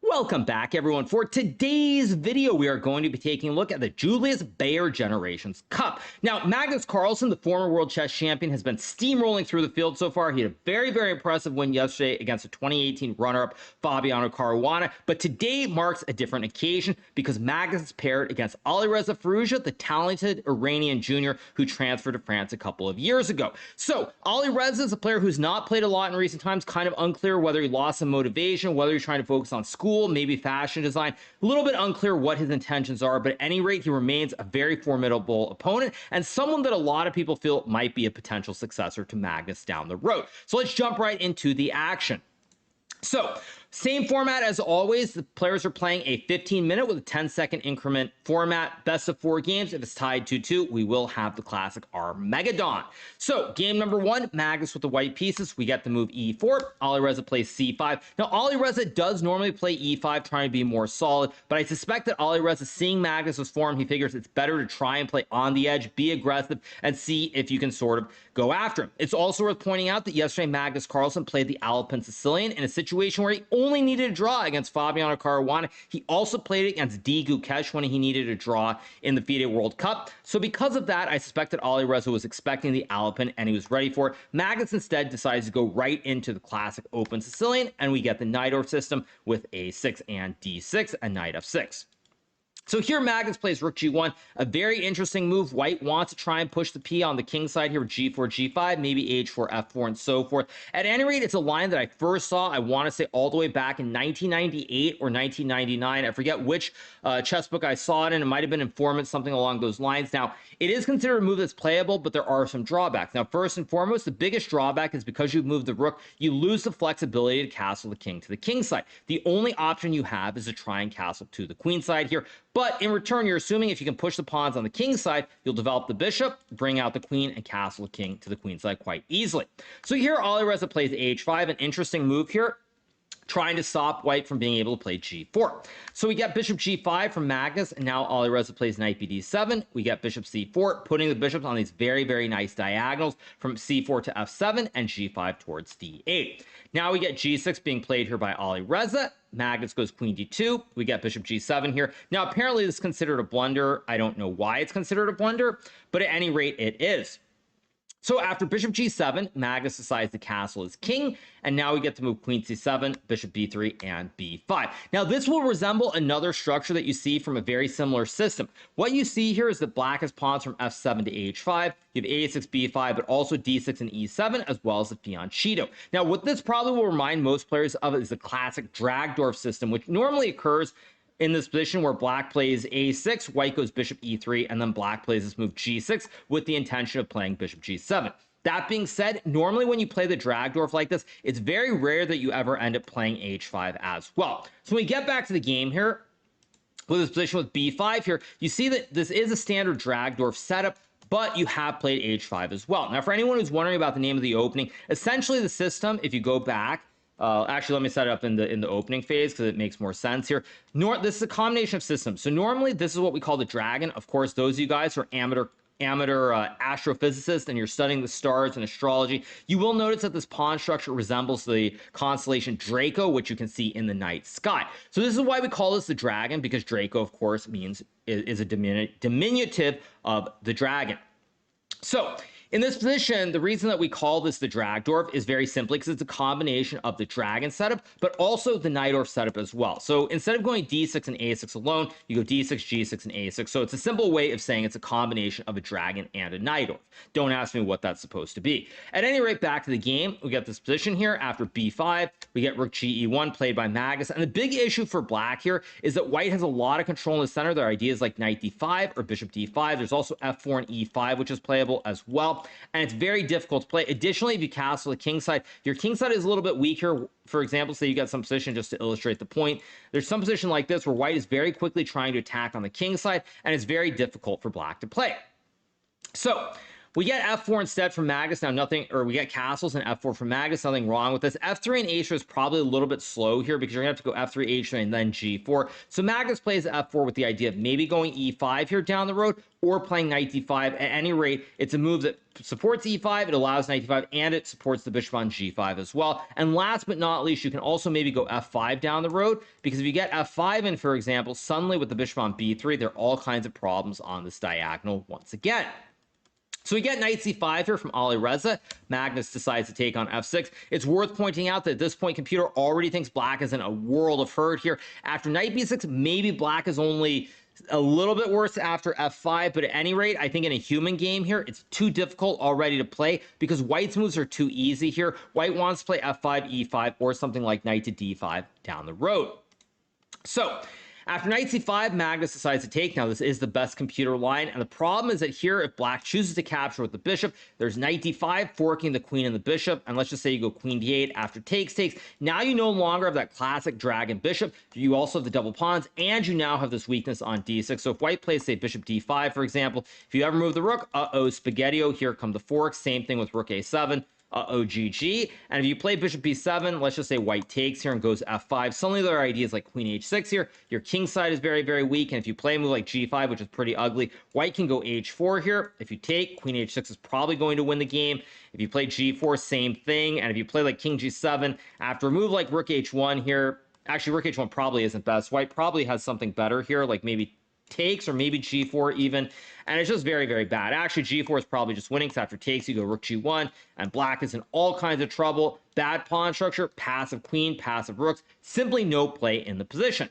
Welcome back, everyone. For today's video, we are going to be taking a look at the Julius Baer Generations Cup. Now, Magnus Carlsen, the former world chess champion, has been steamrolling through the field so far. He had a very, very impressive win yesterday against the 2018 runner-up Fabiano Caruana. But today marks a different occasion because Magnus is paired against Alireza Firouzja, the talented Iranian junior who transferred to France a couple of years ago. So, Alireza is a player who's not played a lot in recent times, kind of unclear whether he lost some motivation, whether he's trying to focus on school, maybe fashion design. A little bit unclear what his intentions are, but at any rate, he remains a very formidable opponent and someone that a lot of people feel might be a potential successor to Magnus down the road. So let's jump right into the action. So, same format as always. The players are playing a 15-minute with a 10-second increment format. Best of 4 games. If it's tied 2-2, we will have the classic Armageddon. So, game number 1, Magnus with the white pieces. We get the move e4. Alireza plays c5. Now, Alireza does normally play e5, trying to be more solid, but I suspect that Alireza, seeing Magnus's form, he figures it's better to try and play on the edge, be aggressive, and see if you can sort of go after him. It's also worth pointing out that yesterday, Magnus Carlsen played the Alpine Sicilian in a situation where he only needed a draw against Fabiano Caruana. He also played it against D. Gukesh when he needed a draw in the FIDE World Cup. So because of that, I suspect that Alireza was expecting the Alpine and he was ready for it. Magnus instead decides to go right into the classic open Sicilian, and we get the Najdorf system with a6 and d6 and knight f6. So here Magnus plays rook g1, a very interesting move. White wants to try and push the p on the king side here with g4, g5, maybe h4, f4, and so forth. At any rate, it's a line that I first saw, I want to say all the way back in 1998 or 1999. I forget which chess book I saw it in. It might have been Informant, something along those lines. Now, it is considered a move that's playable, but there are some drawbacks. Now, first and foremost, the biggest drawback is because you've moved the rook, you lose the flexibility to castle the king to the king side. The only option you have is to try and castle to the queen side here. But in return, you're assuming if you can push the pawns on the king side, you'll develop the bishop, bring out the queen, and castle the king to the queen side quite easily. So here, Alireza plays h5, an interesting move here, trying to stop white from being able to play g4. So we get bishop g5 from Magnus, and now Alireza plays knight bd7. We get bishop c4, putting the bishops on these very, very nice diagonals from c4 to f7 and g5 towards d8. Now we get g6 being played here by Alireza. Magnus goes queen d2. We get bishop g7 here. Now, apparently this is considered a blunder. I don't know why it's considered a blunder, but at any rate, it is. So after bishop g7, Magnus decides to castle his king, and now we get to move queen c7, bishop b3, and b5. Now, this will resemble another structure that you see from a very similar system. What you see here is that black has pawns from f7 to h5. You have a6, b5, but also d6 and e7, as well as the fianchetto. Now, what this probably will remind most players of is the classic Dragdorf system, which normally occurs in this position where black plays a6, white goes bishop e3, and then black plays this move g6 with the intention of playing bishop g7. That being said, normally when you play the Dragdorf like this, it's very rare that you ever end up playing h5 as well. So when we get back to the game here, with this position with b5 here, you see that this is a standard Dragdorf setup, but you have played h5 as well. Now, for anyone who's wondering about the name of the opening, essentially the system, if you go back, actually, let me set it up in the opening phase because it makes more sense here. This is a combination of systems. So normally, this is what we call the dragon. Of course, those of you guys who are amateur astrophysicists and you're studying the stars and astrology, you will notice that this pawn structure resembles the constellation Draco, which you can see in the night sky. So this is why we call this the dragon, because Draco, of course, is a diminutive of the dragon. So in this position, the reason that we call this the Dragdorf is very simply because it's a combination of the dragon setup, but also the Najdorf setup as well. So instead of going d6 and a6 alone, you go d6, g6, and a6. So it's a simple way of saying it's a combination of a dragon and a Najdorf. Don't ask me what that's supposed to be. At any rate, back to the game, we get this position here. After b5, we get rook ge1 played by Magnus. And the big issue for black here is that white has a lot of control in the center. There are ideas like knight d5 or bishop d5. There's also f4 and e5, which is playable as well. And it's very difficult to play. Additionally, if you castle the king side, your king side is a little bit weaker. For example, say you got some position, just to illustrate the point. There's some position like this where white is very quickly trying to attack on the king side, and it's very difficult for black to play. So We get f4 instead from Magnus. Now nothing, or we get castles and f4 from Magnus. Nothing wrong with this. f3 and h3 is probably a little bit slow here because you're gonna have to go f3, h3, and then g4. So Magnus plays f4 with the idea of maybe going e5 here down the road, or playing knight d5. At any rate, it's a move that supports e5, it allows knight d5, and it supports the bishop on g5 as well. And last but not least, you can also maybe go f5 down the road, because if you get f5 in, for example, suddenly with the bishop on b3, there are all kinds of problems on this diagonal once again. So we get knight c5 here from Alireza. Magnus decides to take on f6. It's worth pointing out that at this point, computer already thinks black is in a world of hurt here. After knight b6, maybe black is only a little bit worse after f5, but at any rate, I think in a human game here, it's too difficult already to play because white's moves are too easy here. White wants to play f5, e5, or something like knight to d5 down the road. So after knight c5, Magnus decides to take. Now, this is the best computer line, and the problem is that here, if black chooses to capture with the bishop, there's knight d5, forking the queen and the bishop, and let's just say you go queen d8 after takes. Now you no longer have that classic dragon bishop. You also have the double pawns, and you now have this weakness on d6. So if white plays, say, bishop d5, for example, if you ever move the rook, spaghetti-o, here come the forks. Same thing with rook a7. GG. And if you play bishop b7, let's just say white takes here and goes f5. Suddenly there are ideas like queen h6 here. Your king side is very, very weak. And if you play a move like g5, which is pretty ugly, white can go h4 here. If you take, queen h6 is probably going to win the game. If you play g4, same thing. And if you play like king g7, after a move like rook h1 here, actually rook h1 probably isn't best. White probably has something better here, like maybe takes or maybe g4 even, and it's just very, very bad. Actually, g4 is probably just winning, because after takes, you go rook g1, and black is in all kinds of trouble. Bad pawn structure, passive queen, passive rooks, simply no play in the position.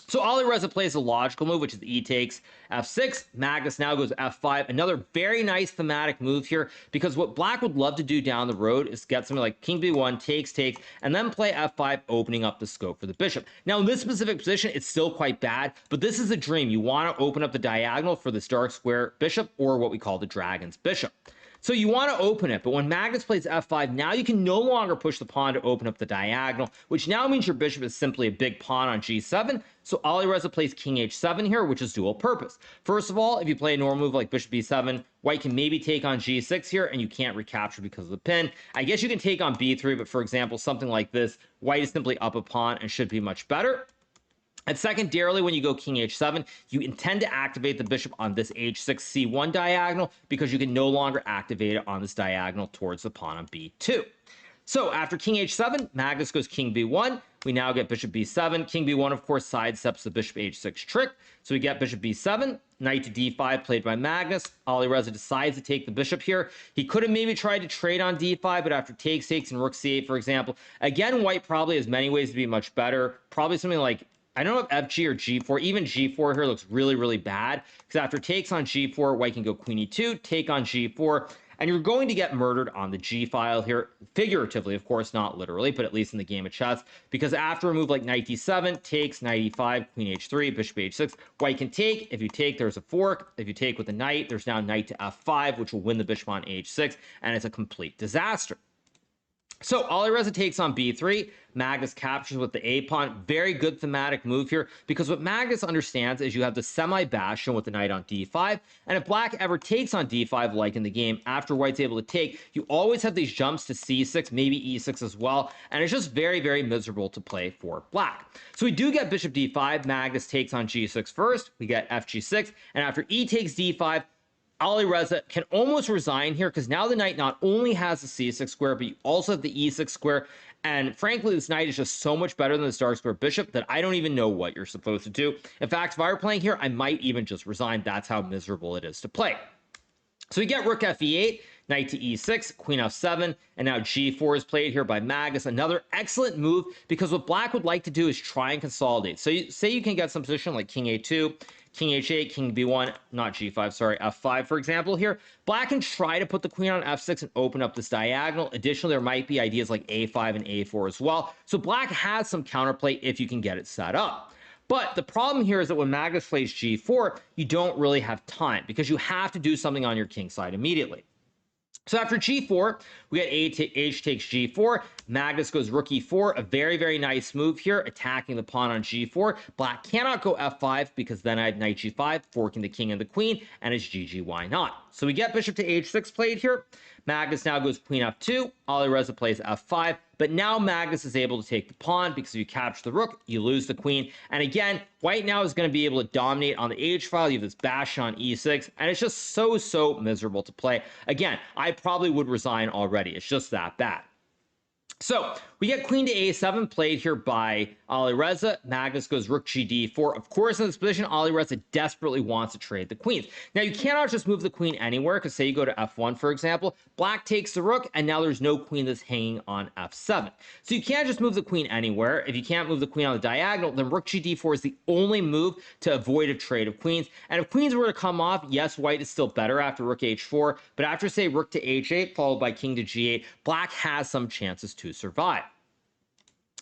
So Alireza plays a logical move, which is e takes f6. Magnus now goes f5. Another very nice thematic move here, because what black would love to do down the road is get something like king b1, takes, and then play f5, opening up the scope for the bishop. Now, in this specific position, it's still quite bad, but this is a dream. You want to open up the diagonal for this dark square bishop, or what we call the dragon's bishop. So you want to open it, but when Magnus plays f5, now you can no longer push the pawn to open up the diagonal, which now means your bishop is simply a big pawn on g7. So Alireza plays king h7 here, which is dual purpose. First of all, if you play a normal move like bishop b7, white can maybe take on g6 here, and you can't recapture because of the pin. I guess you can take on b3, but for example, something like this, white is simply up a pawn and should be much better. And secondarily, when you go king h7, you intend to activate the bishop on this h6 c1 diagonal, because you can no longer activate it on this diagonal towards the pawn on b2. So after king h7, Magnus goes king b1. We now get bishop b7. King b1, of course, sidesteps the bishop h6 trick. So we get bishop b7, knight to d5 played by Magnus. Alireza decides to take the bishop here. He could have maybe tried to trade on d5, but after takes, and rook c8, for example, again, white probably has many ways to be much better. Probably something like, I don't know if FG or G4, even G4 here looks really, really bad, because after takes on G4, white can go queen E2, take on G4, and you're going to get murdered on the G file here, figuratively, of course, not literally, but at least in the game of chess, because after a move like knight D7, takes, knight E5, queen H3, bishop H6, white can take. If you take, there's a fork. If you take with the knight, there's now knight to F5, which will win the bishop on H6, and it's a complete disaster. So Alireza takes on b3. Magnus captures with the a pawn. Very good thematic move here, because what Magnus understands is you have the semi-bastion with the knight on d5, and if black ever takes on d5, like in the game, after white's able to take, you always have these jumps to c6, maybe e6 as well, and it's just very, very miserable to play for black. So we do get bishop d5. Magnus takes on g6 first. We get fg6, and after e takes d5, Alireza can almost resign here, because now the knight not only has the c6 square, but you also have the e6 square. And frankly, this knight is just so much better than this dark square bishop that I don't even know what you're supposed to do. In fact, if I were playing here, I might even just resign. That's how miserable it is to play. So we get rook fe8, knight to e6, queen f7, and now g4 is played here by Magnus. Another excellent move, because what black would like to do is try and consolidate. So say you can get some position like king a2, king h8, king b1, not g5, sorry, f5, for example here. Black can try to put the queen on f6 and open up this diagonal. Additionally, there might be ideas like a5 and a4 as well. So black has some counterplay if you can get it set up. But the problem here is that when Magnus plays g4, you don't really have time, because you have to do something on your king side immediately. So after g4, we get h takes g4. Magnus goes rook e4, a very, very nice move here, attacking the pawn on g4. Black cannot go f5 because then I have knight g5, forking the king and the queen, and it's GG, why not? So we get bishop to h6 played here. Magnus now goes queen f2. Alireza plays f5, but now Magnus is able to take the pawn because if you capture the rook, you lose the queen. And again, white now is going to be able to dominate on the h file. You have this bash on e6, and it's just so miserable to play. Again, I probably would resign already. It's just that bad. So we get queen to a7 played here by Alireza. Magnus goes rook gd4. Of course, in this position, Alireza desperately wants to trade the queens. Now, you cannot just move the queen anywhere, because say you go to f1, for example, black takes the rook, and now there's no queen that's hanging on f7. So you can't just move the queen anywhere. If you can't move the queen on the diagonal, then rook gd4 is the only move to avoid a trade of queens. And if queens were to come off, yes, white is still better after rook h4, but after, say, rook to h8, followed by king to g8, black has some chances to survive.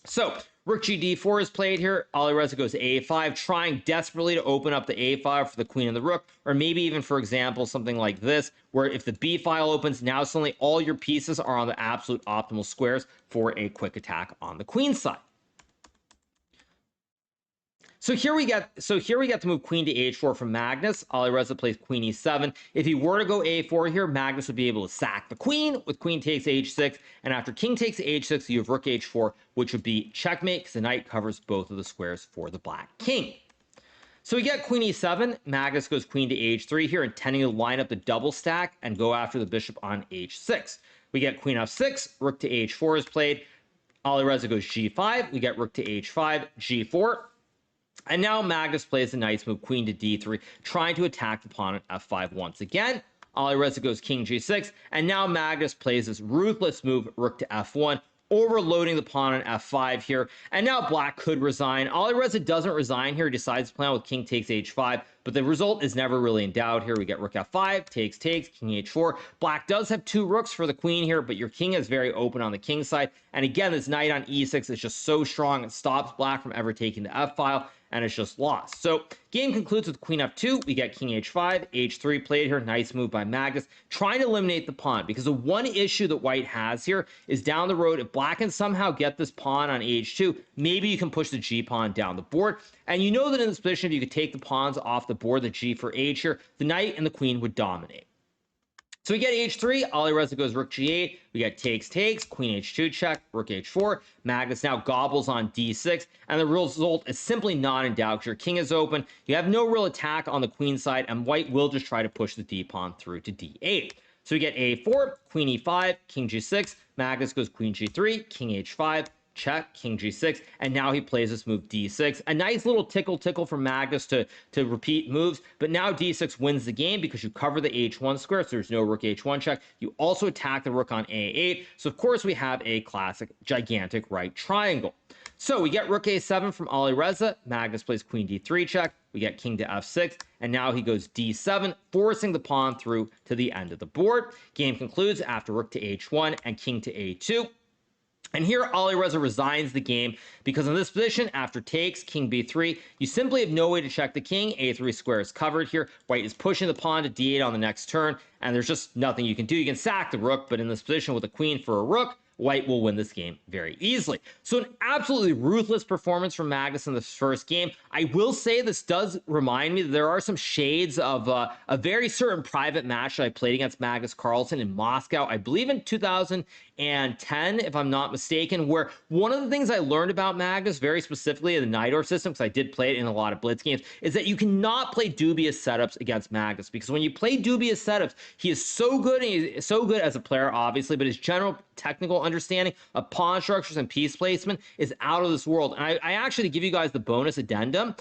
So rook gd4 is played here. Alireza goes to a5, trying desperately to open up the a file for the queen and the rook, or maybe even, for example, something like this, where if the b file opens, now suddenly all your pieces are on the absolute optimal squares for a quick attack on the queen side. So here we get to move queen to h4 from Magnus. Alireza plays queen e7. If he were to go a4 here, Magnus would be able to sack the queen with queen takes h6. And after king takes h6, you have rook h4, which would be checkmate because the knight covers both of the squares for the black king. So we get queen e7. Magnus goes queen to h3 here, intending to line up the double stack and go after the bishop on h6. We get queen f6. Rook to h4 is played. Alireza goes g5. We get rook to h5, g4. And now Magnus plays a nice move, queen to d3, trying to attack the pawn at f5 once again. Alireza goes king g6, and now Magnus plays this ruthless move, rook to f1, overloading the pawn on f5 here. And now black could resign. Alireza doesn't resign here, decides to play with king takes h5, but the result is never really in doubt here. We get rook f5, takes, king h4. Black does have two rooks for the queen here, but your king is very open on the king side. And again, this knight on e6 is just so strong, it stops black from ever taking the f file, and it's just lost. So game concludes with queen f2. We get king h5, h3 played here. Nice move by Magnus, trying to eliminate the pawn, because the one issue that white has here is down the road, if black can somehow get this pawn on h2, maybe you can push the g pawn down the board. And you know that in this position, if you could take the pawns off the board, the g for h here, the knight and the queen would dominate. So we get h3, Alireza goes rook g8, we get takes, queen h2 check, rook h4, Magnus now gobbles on d6, and the result is simply not in doubt because your king is open, you have no real attack on the queen side, and white will just try to push the d-pawn through to d8. So we get a4, queen e5, king g6, Magnus goes queen g3, king h5, check, king g6, and now he plays this move d6. A nice little tickle from Magnus to repeat moves, but now d6 wins the game because you cover the h1 square, so there's no rook h1 check. You also attack the rook on a8, so of course we have a classic gigantic right triangle. So we get rook a7 from Alireza. Magnus plays queen d3 check. We get king to f6, and now he goes d7, forcing the pawn through to the end of the board. Game concludes after rook to h1 and king to a2. And here, Alireza resigns the game because in this position, after takes, king b3, you simply have no way to check the king. a3 square is covered here. White is pushing the pawn to d8 on the next turn, and there's just nothing you can do. You can sack the rook, but in this position with a queen for a rook, white will win this game very easily. So an absolutely ruthless performance from Magnus in this first game. I will say this does remind me that there are some shades of a very certain private match that I played against Magnus Carlsen in Moscow, I believe in 2010, if I'm not mistaken, where one of the things I learned about Magnus, very specifically in the Nidor system, because I did play it in a lot of blitz games, is that you cannot play dubious setups against Magnus, because when you play dubious setups, he is so good, and he's so good as a player, obviously, but his general technical understanding of pawn structures and piece placement is out of this world. And I actually, to give you guys the bonus addendum,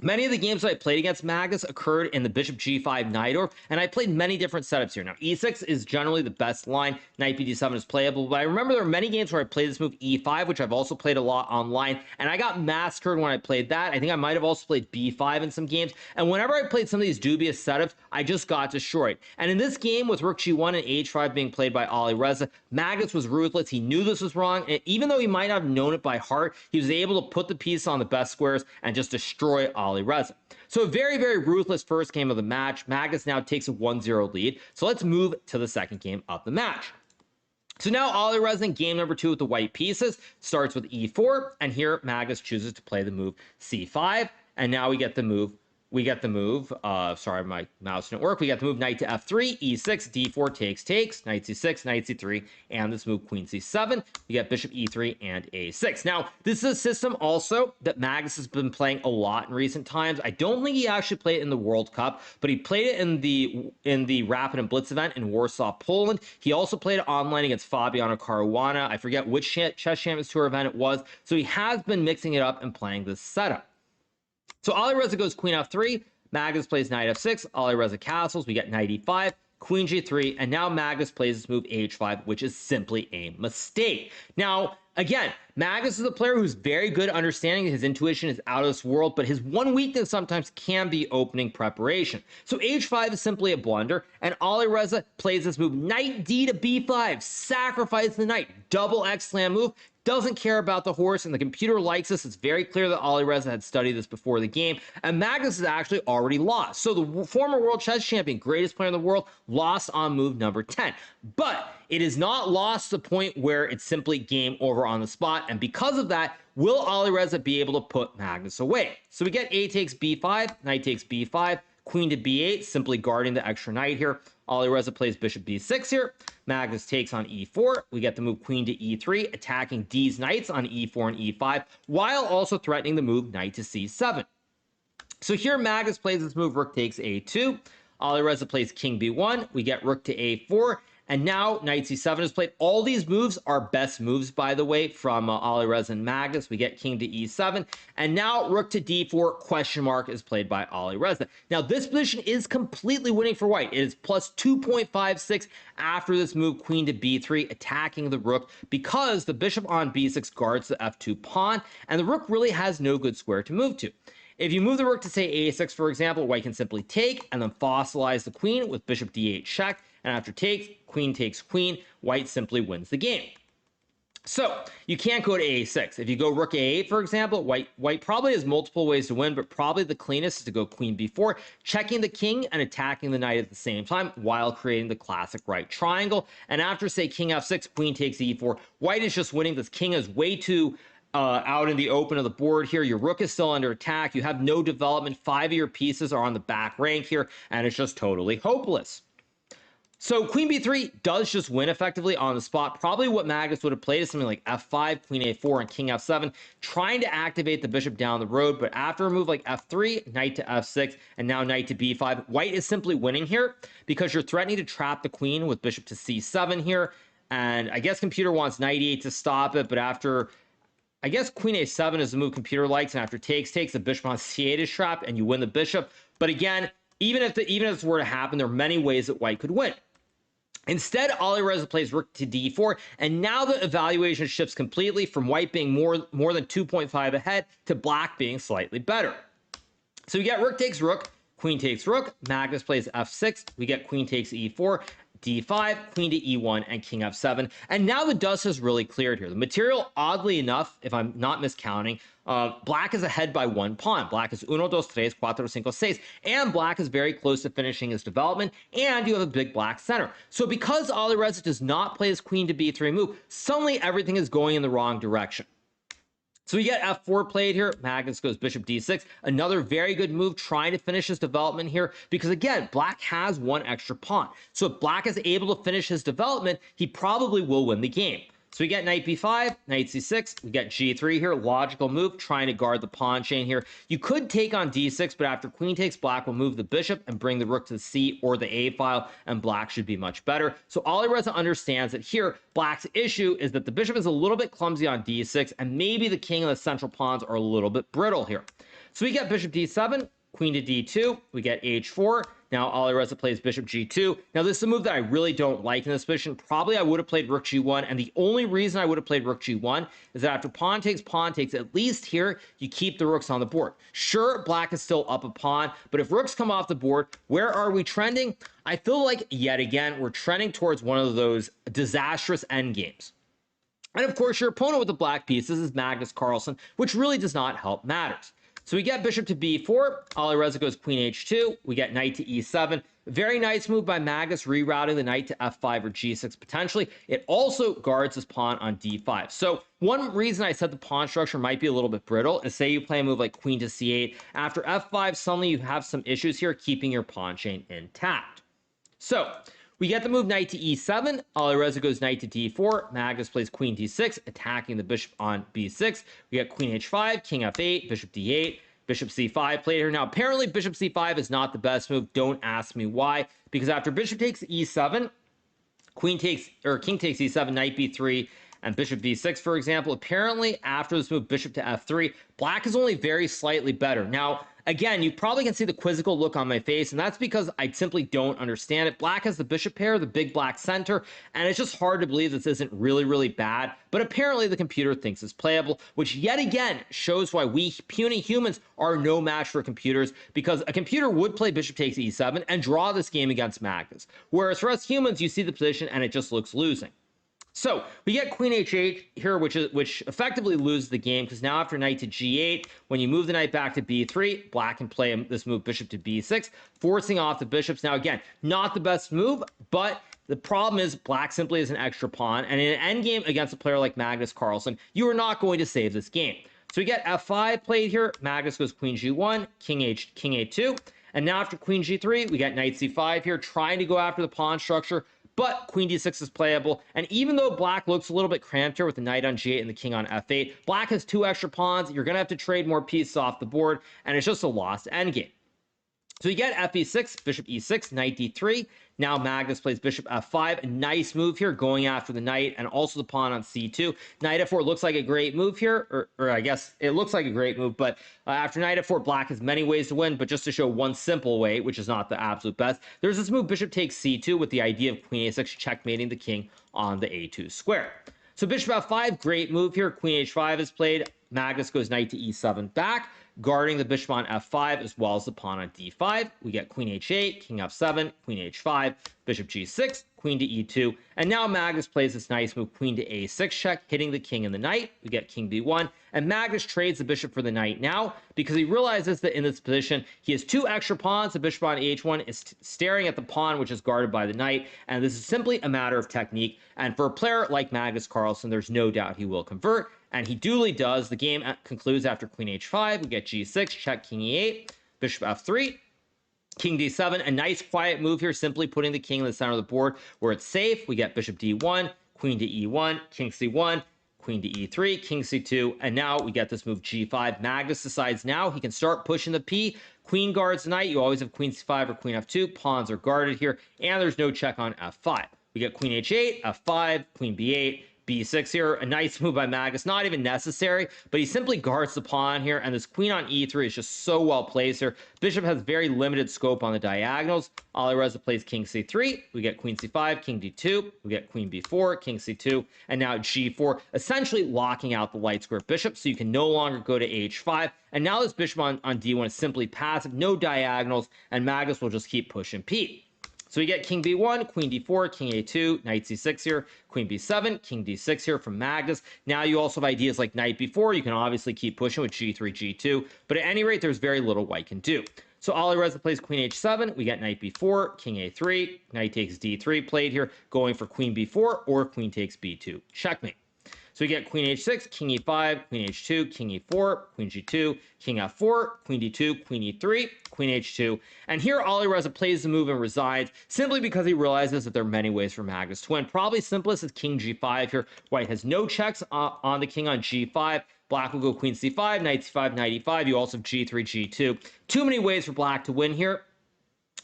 many of the games that I played against Magnus occurred in the bishop g5 Nidor, and I played many different setups here. Now, e6 is generally the best line. Knight bd7 is playable, but I remember there were many games where I played this move e5, which I've also played a lot online, and I got massacred when I played that. I think I might have also played b5 in some games, and whenever I played some of these dubious setups, I just got destroyed. And in this game, with rook g1 and h5 being played by Alireza, Magnus was ruthless. He knew this was wrong, and even though he might not have known it by heart, he was able to put the piece on the best squares and just destroy Alireza. So a very, very ruthless first game of the match. Magnus now takes a 1-0 lead. So let's move to the second game of the match. So now Alireza in game number 2 with the white pieces starts with e4, and here Magnus chooses to play the move c5, and now we get the move. Sorry, my mouse didn't work. We got the move knight to f3, e6, d4 takes, knight c6, knight c3, and this move queen c7. We get bishop e3 and a6. Now, this is a system also that Magnus has been playing a lot in recent times. I don't think he actually played it in the World Cup, but he played it in the Rapid and Blitz event in Warsaw, Poland. He also played it online against Fabiano Caruana. I forget which Chess Champions Tour event it was. So he has been mixing it up and playing this setup. So Alireza goes queen f3, Magnus plays knight f6, Alireza castles, we get knight e5, queen g3, and now Magnus plays this move h5, which is simply a mistake. Now, again, Magnus is a player who's very good at understanding his intuition is out of this world, but his one weakness sometimes can be opening preparation. So h5 is simply a blunder, and Alireza plays this move knight d to b5, sacrifice the knight, double X slam move, doesn't care about the horse, and the computer likes this. It's very clear that Alireza had studied this before the game, and Magnus has actually already lost. So the former world chess champion, greatest player in the world, lost on move number 10. But it is not lost to the point where it's simply game over on the spot, and because of that, will Alireza be able to put Magnus away? So we get a takes b5, knight takes b5, queen to b8, simply guarding the extra knight here. Alireza plays bishop b6 here. Magnus takes on e4. We get the move queen to e3, attacking D's knights on e4 and e5, while also threatening the move knight to c7. So here Magnus plays this move rook takes a2. Alireza plays king b1. We get rook to a4. And now knight c7 is played. All these moves are best moves, by the way, from Alireza and Magnus. We get king to e7. And now rook to d4 question mark is played by Alireza. Now this position is completely winning for white. It is plus 2.56 after this move queen to b3, attacking the rook, because the bishop on b6 guards the f2 pawn, and the rook really has no good square to move to. If you move the rook to, say, a6, for example, white can simply take and then fossilize the queen with bishop d8 check. And after takes queen, white simply wins the game. So you can't go to a6. If you go rook a8, for example, white probably has multiple ways to win, but probably the cleanest is to go queen b4, checking the king and attacking the knight at the same time while creating the classic right triangle. And after, say, king f6, queen takes e4, white is just winning. This king is way too out in the open of the board here. Your rook is still under attack. You have no development. 5 of your pieces are on the back rank here, and it's just totally hopeless. So queen b3 does just win effectively on the spot. Probably what Magnus would have played is something like f5, queen a4, and king f7, trying to activate the bishop down the road. But after a move like f3, knight to f6, and now knight to b5, white is simply winning here because you're threatening to trap the queen with bishop to c7 here. And I guess computer wants knight e8 to stop it, but after, I guess queen a7 is the move computer likes, and after takes, the bishop on c8 is trapped, and you win the bishop. But again, even if this were to happen, there are many ways that white could win. Instead, Alireza plays rook to d4, and now the evaluation shifts completely from white being more than 2.5 ahead to black being slightly better. So we get rook takes rook, queen takes rook, Magnus plays f6, we get queen takes e4, d5, queen to e1, and king f7. And now the dust has really cleared here. The material, oddly enough, if I'm not miscounting, black is ahead by 1 pawn. Black is 1, 2, 3, 4, 5, 6, and black is very close to finishing his development, and you have a big black center. So because Alireza does not play his queen to b3 move, suddenly everything is going in the wrong direction. So we get f4 played here. Magnus goes bishop d6. Another very good move, trying to finish his development here, because again, black has 1 extra pawn. So if black is able to finish his development, he probably will win the game. So we get knight b5, knight c6, we get g3 here, logical move, trying to guard the pawn chain here. You could take on d6, but after queen takes, black will move the bishop and bring the rook to the c or the a file, and black should be much better. So Alireza understands that here, black's issue is that the bishop is a little bit clumsy on d6, and maybe the king and the central pawns are a little bit brittle here. So we get bishop d7, queen to d2, we get h4. Now Alireza plays bishop g2. Now this is a move that I really don't like in this position. Probably I would have played rook g1, and the only reason I would have played rook g1 is that after pawn takes, at least here, you keep the rooks on the board. Sure, black is still up a pawn, but if rooks come off the board, where are we trending? I feel like, yet again, we're trending towards one of those disastrous endgames. And of course, your opponent with the black pieces is Magnus Carlsen, which really does not help matters. So we get bishop to b4. Alireza goes queen h2. We get knight to e7. Very nice move by Magnus, rerouting the knight to f5 or g6 potentially. It also guards his pawn on d5. So one reason I said the pawn structure might be a little bit brittle is, say you play a move like queen to c8. After f5, suddenly you have some issues here keeping your pawn chain intact. So we get the move knight to e7. Alireza goes knight to d4. Magnus plays queen d6, attacking the bishop on b6. We get queen h5, king f8, bishop d8. Bishop c5 played here. Now, apparently, bishop c5 is not the best move. Don't ask me why. Because after bishop takes e7, king takes e7, knight b3, and bishop b6, for example, apparently, after this move, bishop to f3, black is only very slightly better. Now, again, you probably can see the quizzical look on my face, and that's because I simply don't understand it. Black has the bishop pair, the big black center, and it's just hard to believe this isn't really, really bad. But apparently the computer thinks it's playable, which yet again shows why we puny humans are no match for computers, because a computer would play bishop takes e7 and draw this game against Magnus. Whereas for us humans, you see the position and it just looks losing. So we get queen h8 here, which effectively loses the game, because now after knight to g8, when you move the knight back to b3, black can play this move bishop to b6, forcing off the bishops. Now again, not the best move, but the problem is black simply is an extra pawn, and in an endgame against a player like Magnus Carlsen, you are not going to save this game. So we get f5 played here. Magnus goes queen g1, king a2, and now after queen g3, we get knight c5 here, trying to go after the pawn structure. But queen d6 is playable, and even though black looks a little bit cramped here with the knight on g8 and the king on f8, black has two extra pawns. You're going to have to trade more pieces off the board, and it's just a lost endgame. So you get f6, bishop e6, knight d3. Now Magnus plays bishop f5. A nice move here, going after the knight and also the pawn on c2. Knight f4 looks like a great move here, or I guess it looks like a great move, but after knight f4, black has many ways to win, but just to show one simple way, which is not the absolute best, there's this move bishop takes c2 with the idea of queen a6 checkmating the king on the a2 square. So bishop f5, great move here. Queen h5 is played. Magnus goes knight to e7 back, guarding the bishop on f5 as well as the pawn on d5. We get queen h8, king f7, queen h5, bishop g6, queen to e2, and now Magnus plays this nice move, queen to a6 check, hitting the king and the knight. We get king b1, and Magnus trades the bishop for the knight now because he realizes that in this position he has two extra pawns. The bishop on h1 is staring at the pawn which is guarded by the knight, and this is simply a matter of technique. And for a player like Magnus Carlsen, there's no doubt he will convert, and he duly does. The game concludes after queen h5. We get g6, check king e8, bishop f3, king d7. A nice quiet move here, simply putting the king in the center of the board where it's safe. We get bishop d1, queen to e1, king c1, queen to e3, king c2, and now we get this move g5. Magnus decides now he can start pushing the p. Queen guards knight. You always have queen c5 or queen f2. Pawns are guarded here, and there's no check on f5. We get queen h8, f5, queen b8, b6 here. A nice move by Magnus, not even necessary, but he simply guards the pawn here, and this queen on e3 is just so well placed here. Bishop has very limited scope on the diagonals. Alireza plays king c3. We get queen c5, king d2. We get queen b4, king c2, and now g4, essentially locking out the light square bishop, so you can no longer go to h5. And now this bishop on d1 is simply passive, no diagonals, and Magnus will just keep pushing p. So we get king b1, queen d4, king a2, knight c6 here, queen b7, king d6 here from Magnus. Now you also have ideas like knight b4. You can obviously keep pushing with g3, g2, but at any rate, there's very little white can do. So Alireza plays queen h7. We get knight b4, king a3, knight takes d3 played here, going for queen b4 or queen takes b2. Checkmate. So we get queen h6, king e5, queen h2, king e4, queen g2, king f4, queen d2, queen e3, queen h2. And here Alireza plays the move and resigns simply because he realizes that there are many ways for Magnus to win. Probably simplest is king g5 here. White has no checks on the king on g5. Black will go queen c5, knight c5, knight e5. You also have g3, g2. Too many ways for black to win here.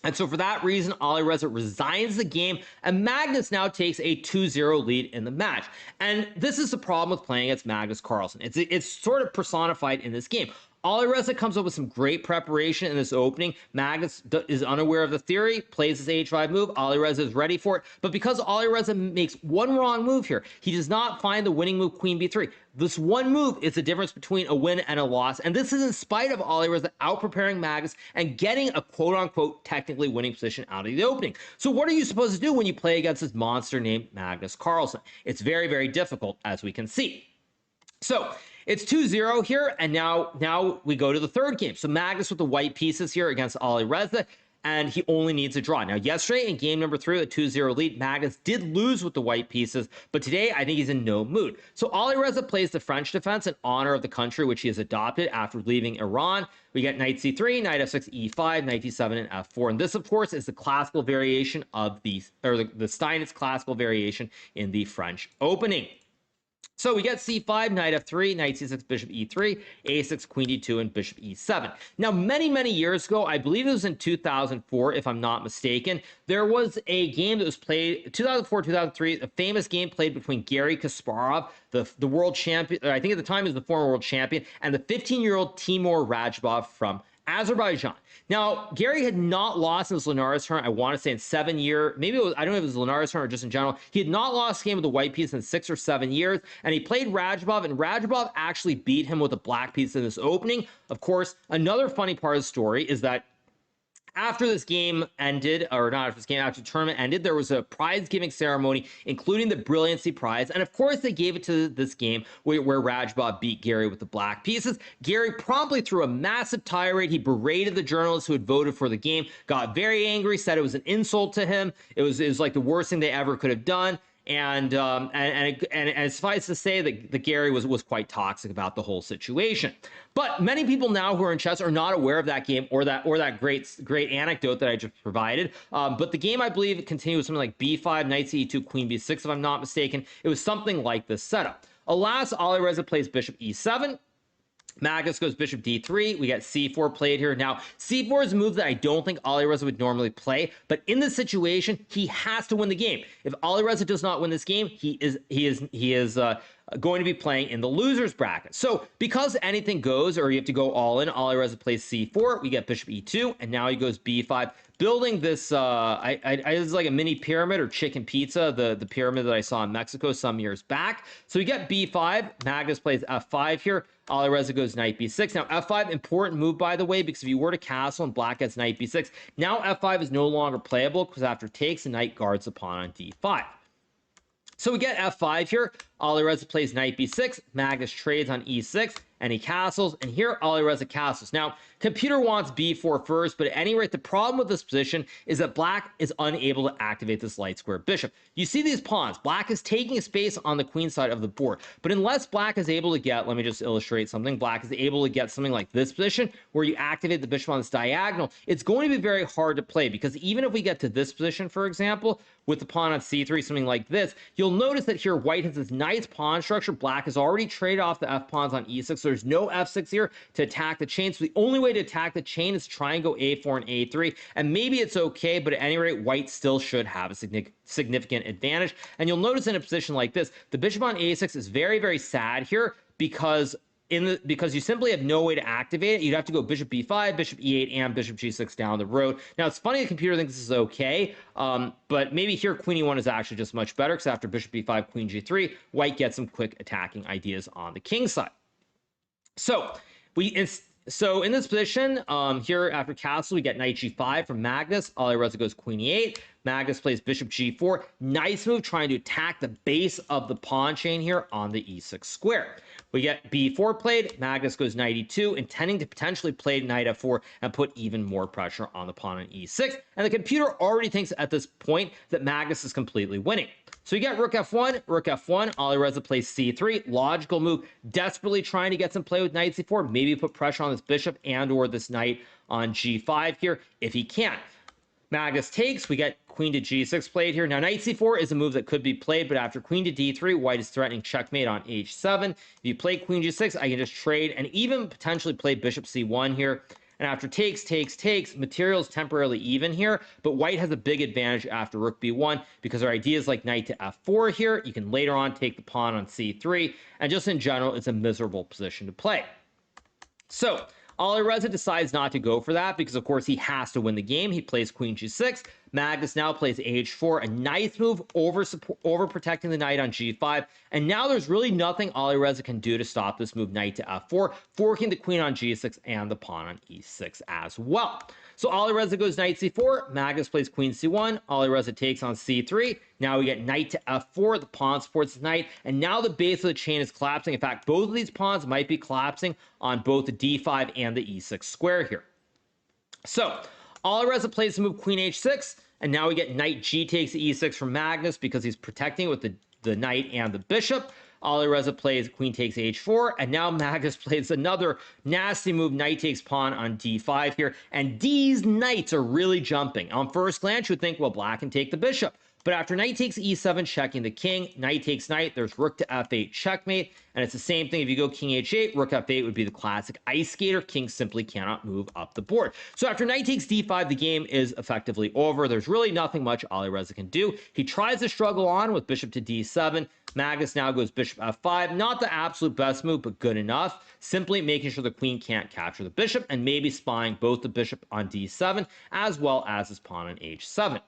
And so for that reason, Alireza resigns the game, and Magnus now takes a 2-0 lead in the match. And this is the problem with playing against Magnus Carlsen. It's sort of personified in this game. Alireza comes up with some great preparation in this opening. Magnus is unaware of the theory, plays his h5 move. Alireza is ready for it. But because Alireza makes one wrong move here, he does not find the winning move, queen b3. This one move is the difference between a win and a loss. And this is in spite of Alireza out-preparing Magnus and getting a quote-unquote technically winning position out of the opening. So what are you supposed to do when you play against this monster named Magnus Carlsen? It's very, very difficult, as we can see. So It's 2-0 here, and now we go to the third game. So Magnus with the white pieces here against Alireza, and he only needs a draw. Now, yesterday in game number 3, the 2-0 lead, Magnus did lose with the white pieces, but today I think he's in no mood. So Alireza plays the French defense in honor of the country which he has adopted after leaving Iran. We get knight c3, knight f6, e5, knight d7, and f4. And this, of course, is the classical variation of the Steinitz classical variation in the French opening. So we get c5, knight f3, knight c6, bishop e3, a6, queen d2, and bishop e7. Now, many years ago, I believe it was in 2004, if I'm not mistaken, there was a game that was played, 2004, 2003, a famous game played between Garry Kasparov, the world champion, I think at the time he was the former world champion, and the 15-year-old Timur Radjabov from Azerbaijan. Now, Garry had not lost in his Linares tournament, I want to say in 7 years, maybe it was, I don't know if it was Linares tournament or just in general. He had not lost a game with the white piece in 6 or 7 years, and he played Radjabov, and Radjabov actually beat him with a black piece in this opening. Of course, another funny part of the story is that after this game ended, or not after this game, after the tournament ended, there was a prize-giving ceremony, including the Brilliancy Prize. And of course, they gave it to this game where Radjabov beat Garry with the black pieces. Garry promptly threw a massive tirade. He berated the journalists who had voted for the game, got very angry, said it was an insult to him. It was like the worst thing they ever could have done. And suffice to say that Garry was quite toxic about the whole situation. But many people now who are in chess are not aware of that game or that great anecdote that I just provided. But the game, I believe, continued with something like b5, knight c2, queen b6, if I'm not mistaken. It was something like this setup. Alas, Alireza plays bishop e7. Magnus goes bishop d3. We got c4 played here. Now, c4 is a move that I don't think Alireza would normally play, but in this situation, he has to win the game. If Alireza does not win this game, he is going to be playing in the loser's bracket. So, because anything goes, or you have to go all in, Alireza plays c4. We get bishop e2, and now he goes b5, building this. It's like a mini pyramid or chicken pizza, the pyramid that I saw in Mexico some years back. So we get b5. Magnus plays f5 here. Alireza goes knight b6. Now, f5, important move, by the way, because if you were to castle and black gets knight b6, now f5 is no longer playable because after takes, the knight guards the pawn on d5. So we get f5 here. Alireza plays knight b6. Magnus trades on e6, and he castles. And here, Alireza castles. Now, computer wants b4 first, but at any rate, the problem with this position is that black is unable to activate this light square bishop. You see these pawns. Black is taking a space on the queen side of the board. But unless black is able to get, let me just illustrate something, black is able to get something like this position, where you activate the bishop on this diagonal, it's going to be very hard to play, because even if we get to this position, for example, with the pawn on c3, something like this, you'll notice that here white has this nice pawn structure. Black has already traded off the f-pawns on e6, so there's no f6 here to attack the chain. So the only way to attack the chain is try and go a4 and a3, and maybe it's okay, but at any rate, white still should have a significant advantage. And you'll notice in a position like this, the bishop on a6 is very sad here, because you simply have no way to activate it. You'd have to go bishop b5, bishop e8, and bishop g6 down the road. Now, it's funny the computer thinks this is okay, but maybe here queen e1 is actually just much better, because after bishop b5, queen g3, white gets some quick attacking ideas on the king side. So in this position, here after castle, we get knight g5 from Magnus. Alireza goes queen e8. Magnus plays bishop g4. Nice move trying to attack the base of the pawn chain here on the e6 square. We get b4 played. Magnus goes knight e2, intending to potentially play knight f4 and put even more pressure on the pawn on e6. And the computer already thinks at this point that Magnus is completely winning. So you get rook f1, Alireza plays c3, logical move, desperately trying to get some play with knight c4, maybe put pressure on this bishop and or this knight on g5 here, if he can. Magnus takes, we get queen to g6 played here. Now, knight c4 is a move that could be played, but after queen to d3, white is threatening checkmate on h7. If you play queen g6, I can just trade and even potentially play bishop c1 here. And after takes, material is temporarily even here, but white has a big advantage after rook b1, because our idea is like knight to f4 here. You can later on take the pawn on c3, and just in general, it's a miserable position to play. So Alireza decides not to go for that, because of course he has to win the game. He plays queen g6. Magnus now plays h4, a nice move over protecting the knight on g5. And now there's really nothing Alireza can do to stop this move, knight to f4, forking the queen on g6 and the pawn on e6 as well. So Alireza goes knight c4, Magnus plays queen c1, Alireza takes on c3. Now we get knight to f4, the pawn supports the knight, and now the base of the chain is collapsing. In fact, both of these pawns might be collapsing on both the d5 and the e6 square here. So Alireza plays the move queen h6, and now we get knight g takes e6 from Magnus because he's protecting with the knight and the bishop. Alireza plays queen takes h4, and now Magnus plays another nasty move, knight takes pawn on d5 here, and these knights are really jumping. On first glance, you would think, well, black can take the bishop. But after knight takes e7, checking the king, knight takes knight, there's rook to f8, checkmate, and it's the same thing. If you go king h8, rook f8 would be the classic ice skater. King simply cannot move up the board. So after knight takes d5, the game is effectively over. There's really nothing much Alireza can do. He tries to struggle on with bishop to d7. Magnus now goes bishop f5. Not the absolute best move, but good enough. Simply making sure the queen can't capture the bishop and maybe spying both the bishop on d7 as well as his pawn on h7.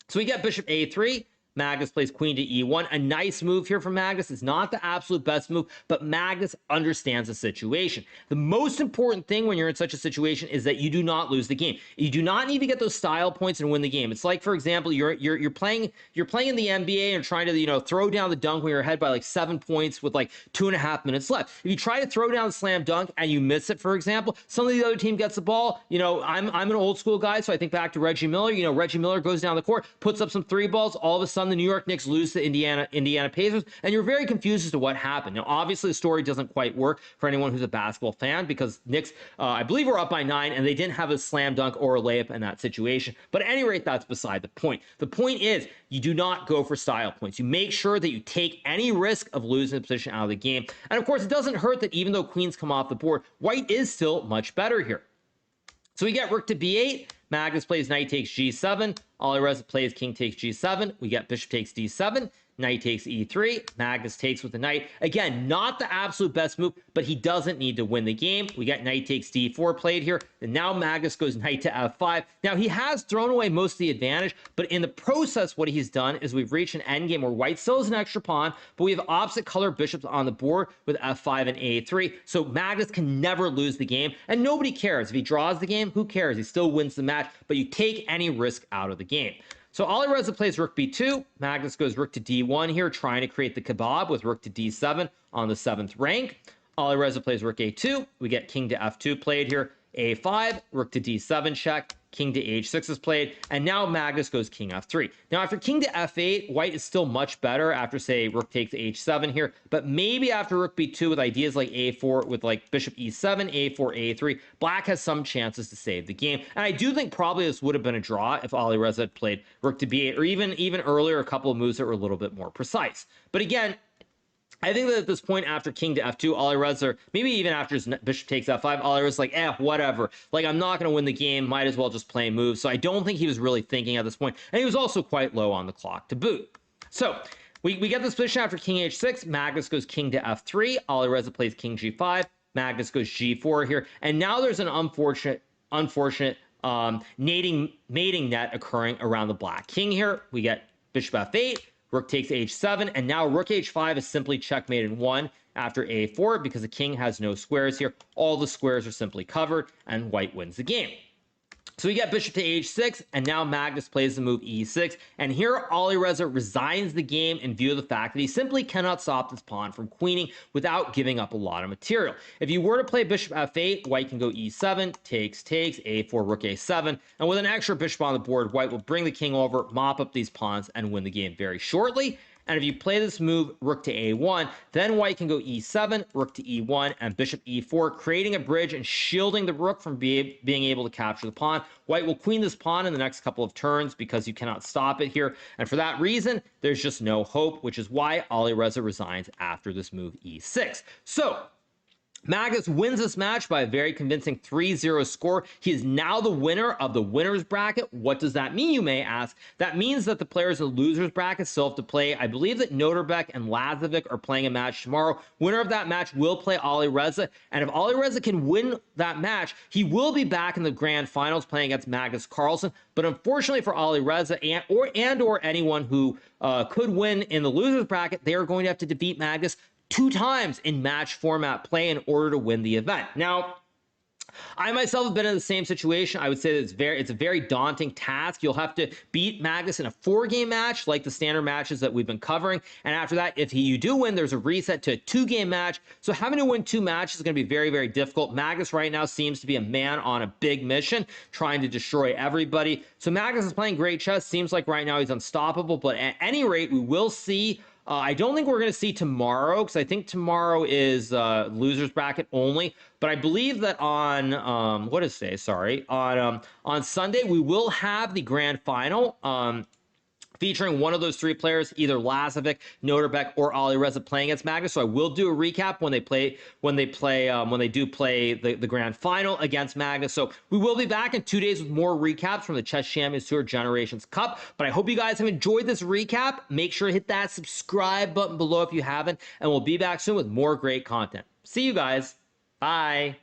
So we get bishop a3, Magnus plays queen to e1. A nice move here from Magnus. It's not the absolute best move, but Magnus understands the situation. The most important thing when you're in such a situation is that you do not lose the game. You do not need to get those style points and win the game. It's like, for example, you're playing in the NBA and trying to, throw down the dunk when you're ahead by like 7 points with like 2.5 minutes left. If you try to throw down the slam dunk and you miss it, for example, somebody the other team gets the ball. I'm an old school guy, so I think back to Reggie Miller. Reggie Miller goes down the court, puts up some 3 balls. All of a sudden, the New York Knicks lose to Indiana Pacers, and you're very confused as to what happened. Now, obviously, the story doesn't quite work for anyone who's a basketball fan because Knicks, I believe, were up by 9, and they didn't have a slam dunk or a layup in that situation. But at any rate, that's beside the point. The point is, you do not go for style points. You make sure that you take any risk of losing the position out of the game. And of course, it doesn't hurt that even though queens come off the board, white is still much better here. So we get rook to b8. Magnus plays knight takes g7. Alireza plays king takes g7. We get bishop takes d7. Knight takes e3. Magnus takes with the knight. Again, not the absolute best move, but he doesn't need to win the game. We get knight takes d4 played here. And now Magnus goes knight to f5. Now, he has thrown away most of the advantage, but in the process, what he's done is we've reached an endgame where white still has an extra pawn, but we have opposite color bishops on the board with f5 and a3. So Magnus can never lose the game, and nobody cares. If he draws the game, who cares? He still wins the match, but you take any risk out of the game. So Alireza plays rook b2. Magnus goes rook to d1 here, trying to create the kebab with rook to d7 on the 7th rank. Alireza plays rook a2. We get king to f2 played here. a5, rook to d7 check. King to h6 is played, and now Magnus goes king f3. Now, after king to f8, white is still much better after, say, rook takes h7 here, but maybe after rook b2 with ideas like a4, with like bishop e7, a4, a3, black has some chances to save the game. And I do think probably this would have been a draw if Alireza had played rook to b8, or even earlier, a couple of moves that were a little bit more precise. But again, I think that at this point, after king to f2, Alireza, maybe even after his bishop takes f5, Alireza's like, whatever. Like, I'm not going to win the game. Might as well just play moves. So I don't think he was really thinking at this point. And he was also quite low on the clock to boot. So we get this position after king h6. Magnus goes king to f3. Alireza plays king g5. Magnus goes g4 here. And now there's an unfortunate mating net occurring around the black king here. We get bishop f8. Rook takes h7, and now rook h5 is simply checkmated 1 after a4 because the king has no squares here. All the squares are simply covered, and white wins the game. So we get bishop to h6, and now Magnus plays the move e6, and here Alireza resigns the game in view of the fact that he simply cannot stop this pawn from queening without giving up a lot of material. If you were to play bishop f8, white can go e7, takes, a4, rook a7, and with an extra bishop on the board, white will bring the king over, mop up these pawns, and win the game very shortly. And if you play this move, rook to a1, then white can go e7, rook to e1, and bishop e4, creating a bridge and shielding the rook from being able to capture the pawn. White will queen this pawn in the next couple of turns because you cannot stop it here. And for that reason, there's just no hope, which is why Alireza resigns after this move e6. So Magnus wins this match by a very convincing 3-0 score. He is now the winner of the winner's bracket. What does that mean, you may ask? That means that the players in the loser's bracket still have to play. I believe that Noterbeck and Lazovic are playing a match tomorrow. Winner of that match will play Alireza, and if Alireza can win that match, he will be back in the grand finals playing against Magnus Carlsen. But unfortunately for Alireza or anyone who could win in the loser's bracket, they are going to have to defeat Magnus 2 times in match format play in order to win the event. Now, I myself have been in the same situation. I would say that it's a very daunting task. You'll have to beat Magnus in a 4-game match, like the standard matches that we've been covering. And after that, if you do win, there's a reset to a 2-game match. So having to win 2 matches is going to be very, very difficult. Magnus right now seems to be a man on a big mission, trying to destroy everybody. So Magnus is playing great chess. Seems like right now he's unstoppable. But at any rate, we will see. I don't think we're going to see tomorrow, because I think tomorrow is loser's bracket only. But I believe that on what is today? Sorry, on Sunday we will have the grand final. Featuring one of those 3 players, either Lazovic, Noterbeck, or Alireza playing against Magnus. So I will do a recap when they do play the grand final against Magnus. So we will be back in 2 days with more recaps from the Chess Champions Tour Generations Cup. But I hope you guys have enjoyed this recap. Make sure to hit that subscribe button below if you haven't, and we'll be back soon with more great content. See you guys. Bye.